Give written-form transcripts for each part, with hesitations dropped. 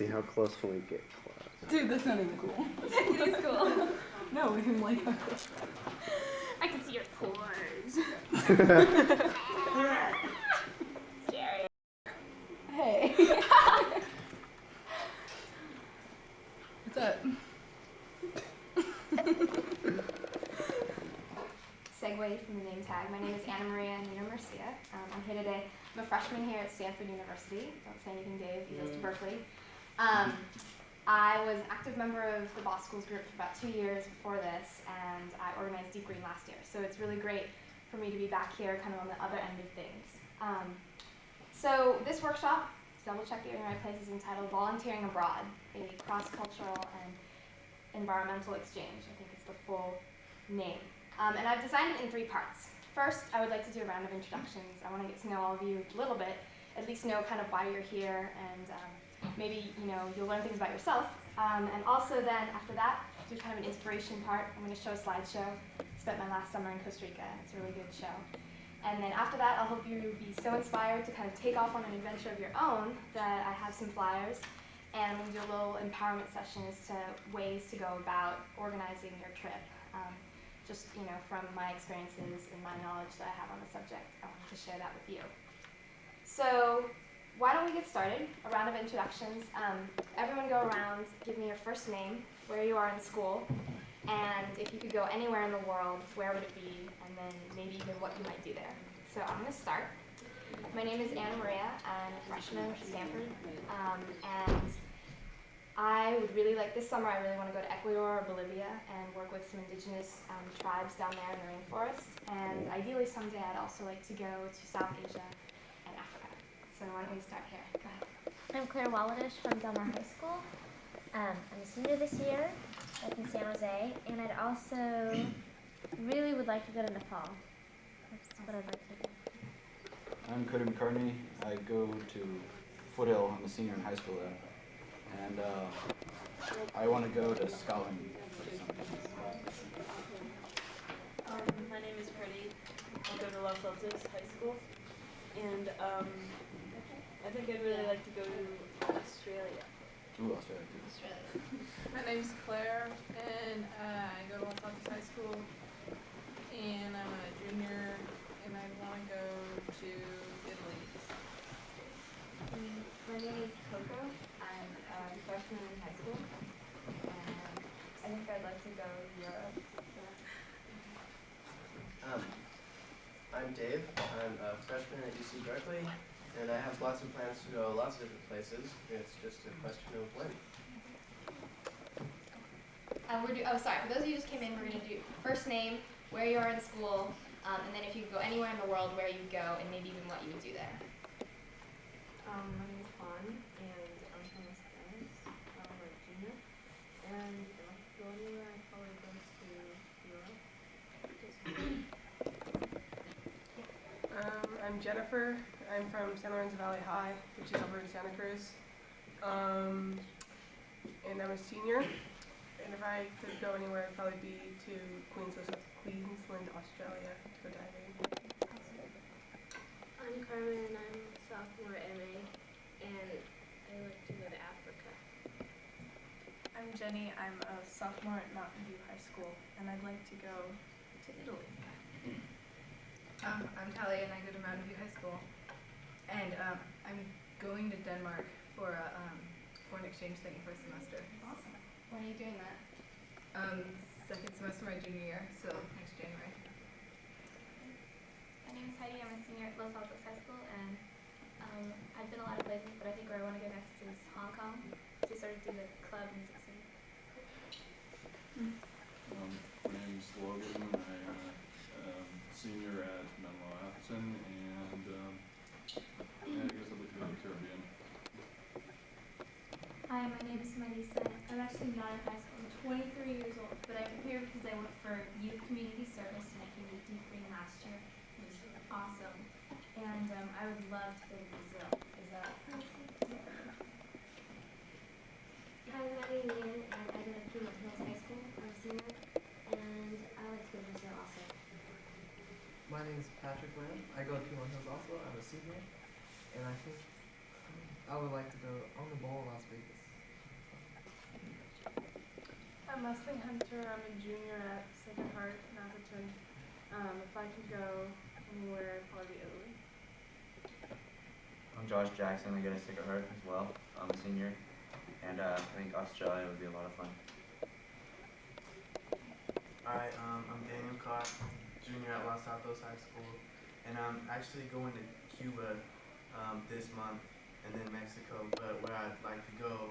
see how close can we get close. Dude, that's not even cool. It is cool. No, we can like how close. I can see your pores. Scary. Hey. What's up? Segue from the name tag. My name is Anamaria Nino-Murcia. I'm here today. I'm a freshman here at Stanford University. Don't say anything, Dave. He goes to Berkeley. I was an active member of the Boss Schools group for about 2 years before this, and I organized Deep Green last year. So it's really great for me to be back here kind of on the other end of things. So this workshop, to double check that you're in the right place, is entitled Volunteering Abroad, a cross-cultural and environmental exchange. I think it's the full name. And I've designed it in 3 parts. First, I would like to do a round of introductions. I want to get to know all of you a little bit, at least know kind of why you're here, and maybe you'll learn things about yourself. And also then, after that, do kind of an inspiration part. I'm going to show a slideshow. I spent my last summer in Costa Rica, and it's a really good show. And then after that, I'll hope you be so inspired to kind of take off on an adventure of your own that I have some flyers. And we'll do a little empowerment session as to ways to go about organizing your trip. Just from my experiences and my knowledge that I have on the subject, I wanted to share that with you. So why don't we get started? A round of introductions. Everyone go around, give me your first name, where you are in school, and if you could go anywhere in the world, where would it be, and then maybe even what you might do there. So I'm going to start. My name is Anamaria. I'm a freshman at Stanford, and I would really like, this summer I really want to go to Ecuador or Bolivia and work with some indigenous tribes down there in the rainforest. And ideally someday I'd also like to go to South Asia and Africa. So why don't we start here? Go ahead. I'm Claire Walladish from Del Mar High School. I'm a senior this year up in San Jose, and I'd also really would like to go to Nepal. That's what I'd like to do. I'm Cody McCartney. I go to Foothill. I'm a senior in high school there. And I want to go to Scotland for the summer. My name is Freddie. I go to Los Altos High School. And I think I'd really like to go to Australia. Ooh, Australia too. My name's Claire, and I go to Los Altos High School, and I'm a junior, and I want to go to Italy. My name is Coco. I'm a freshman in high school, and I think I'd like to go to Europe. I'm Dave. I'm a freshman at UC Berkeley, and I have lots of plans to go lots of different places. It's just a question of when. For those of you who just came in, we're going to do first name, where you are in school, and then if you could go anywhere in the world, where you'd go, and maybe even what you would do there. My name is Juan, and I'm from Los Angeles. I'm a junior, and if I could go anywhere, I'd probably go to Europe. I'm Jennifer. I'm from San Lorenzo Valley High, which is over in Santa Cruz. And I'm a senior. And if I could go anywhere, it'd probably be to Queensland, Australia, to go diving. I'm Carmen, and I'm a sophomore MA, and I like to go to Africa. I'm Jenny. I'm a sophomore at Mountain View High School, and I'd like to go to Italy. I'm Talia, and I go to Mountain View High School, and I'm going to Denmark for a foreign exchange thing for a semester. Awesome. When are you doing that? Second semester of my junior year, so next January. My name is Heidi. I'm a senior at Los Altos High School, and I've been a lot of places, but I think where I want to go next is Hong Kong to sort of do the club music scene. My name's Logan. I'm senior at Menlo Atherton, and I guess I'd like to go to the Caribbean. Hi, my name is Marisa. I'm actually not in high school. I'm 23 years old, but I'm here because I went for youth community service and I came to Deep Green last year. It was awesome. And I would love to go to Brazil. Is that okay? Hi, my name is Ian, and I go to King Hills High School. I'm a senior, and I like to go to Brazil also. My name is Patrick Lamb. I go to King Hills also. I'm a senior, and I think I would like to go on the bowl in Las Vegas. I'm Leslie Hunter. I'm a junior at Sacred Heart in Atherton. If I could go anywhere, it'd probably be Italy. I'm Josh Jackson. I go to Sacred Heart as well. I'm a senior, and I think Australia would be a lot of fun. Alright, I'm Daniel Carr, junior at Los Altos High School, and I'm actually going to Cuba this month, and then Mexico, but where I'd like to go,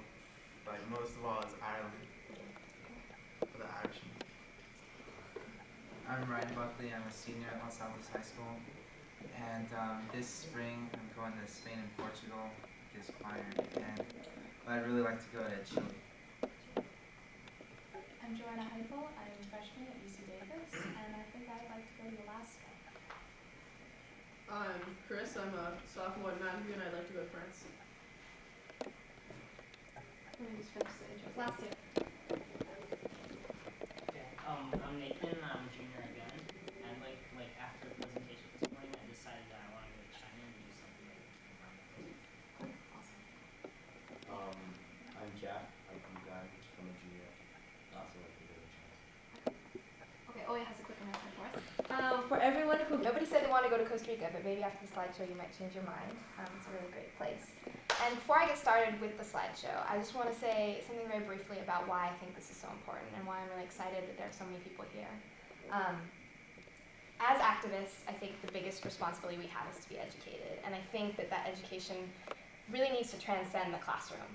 like most of all, is Ireland, for the Irish. I'm Ryan Buckley. I'm a senior at Los Altos High School, and this spring I'm going to Spain and Portugal with this choir, and I'd really like to go to Chile. I'm Joanna Heifel. I'm a freshman at UC Davis, and I think I'd like to go to Alaska. I'm Chris. I'm a sophomore at Mountain View, and I'd like to go to France. Let me just finish the intros. Last two. Okay. I'm Nathan. I'm a junior again, and like after the presentation this morning, I decided that I want to go to China and do something like Cool. Awesome. I'm Jack. I'm from Guy. I'm a junior. I also like to go to China. Okay, Oya has a quick announcement for us. For everyone who, nobody said they want to go to Costa Rica, but maybe after the slideshow you might change your mind. It's a really great place. And before I get started with the slideshow, I just want to say something very briefly about why I think this is so important and why I'm really excited that there are so many people here. As activists, I think the biggest responsibility we have is to be educated, and I think that that education really needs to transcend the classroom.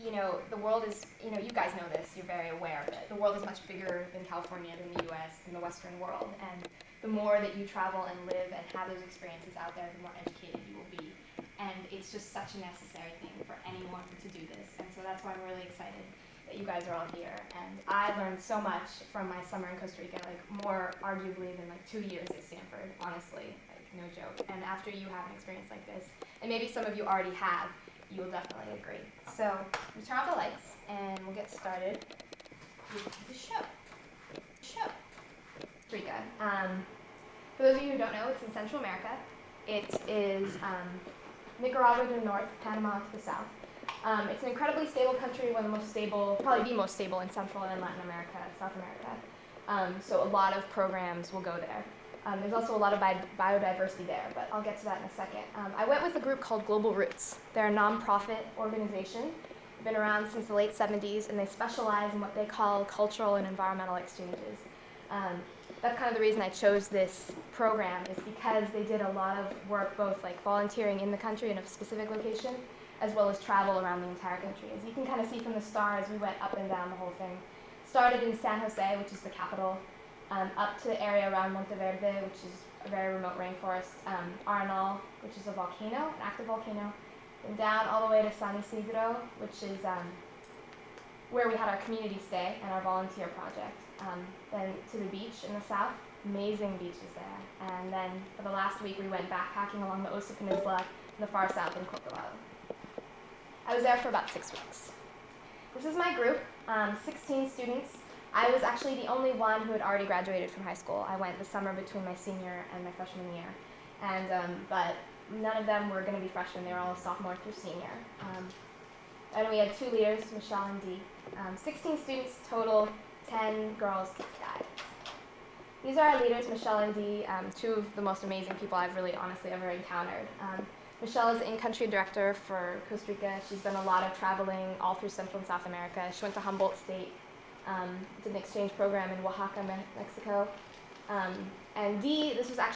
You know, the world is, you know, you guys know this, you're very aware of it. The world is much bigger than California, than the US, than the Western world. And the more that you travel and live and have those experiences out there, the more educated you will be. And it's just such a necessary thing for anyone to do this. And so that's why I'm really excited that you guys are all here. And I learned so much from my summer in Costa Rica, like more arguably than like 2 years at Stanford, honestly, like no joke. And after you have an experience like this, and maybe some of you already have, you'll definitely agree. So we turn off the lights and we'll get started with the show. Rica. For those of you who don't know, it's in Central America. It is Nicaragua to the north, Panama to the south. It's an incredibly stable country, one of the most stable, probably the most stable in Central and Latin America, South America. So a lot of programs will go there. There's also a lot of biodiversity there, but I'll get to that in a second. I went with a group called Global Roots. They're a nonprofit organization. They've been around since the late 70s, and they specialize in what they call cultural and environmental exchanges. That's kind of the reason I chose this program, is because they did a lot of work, both like volunteering in the country in a specific location, as well as travel around the entire country. As you can kind of see from the stars, we went up and down the whole thing. Started in San Jose, which is the capital, up to the area around Monteverde, which is a very remote rainforest, Arenal, which is a volcano, an active volcano, and down all the way to San Isidro, which is where we had our community stay and our volunteer project. Then to the beach in the south, amazing beaches there. And then for the last week, we went backpacking along the Osa Peninsula in the far south in Corcovado. I was there for about 6 weeks. This is my group, 16 students. I was actually the only one who had already graduated from high school. I went the summer between my senior and my freshman year. And, but none of them were going to be freshmen. They were all sophomore through senior. And we had 2 leaders, Michelle and Dee. 16 students total, 10 girls, 6 guys. These are our leaders, Michelle and Dee, 2 of the most amazing people I've really honestly ever encountered. Michelle is the in-country director for Costa Rica. She's done a lot of traveling all through Central and South America. She went to Humboldt State, did an exchange program in Oaxaca, Mexico. And Dee, this was actually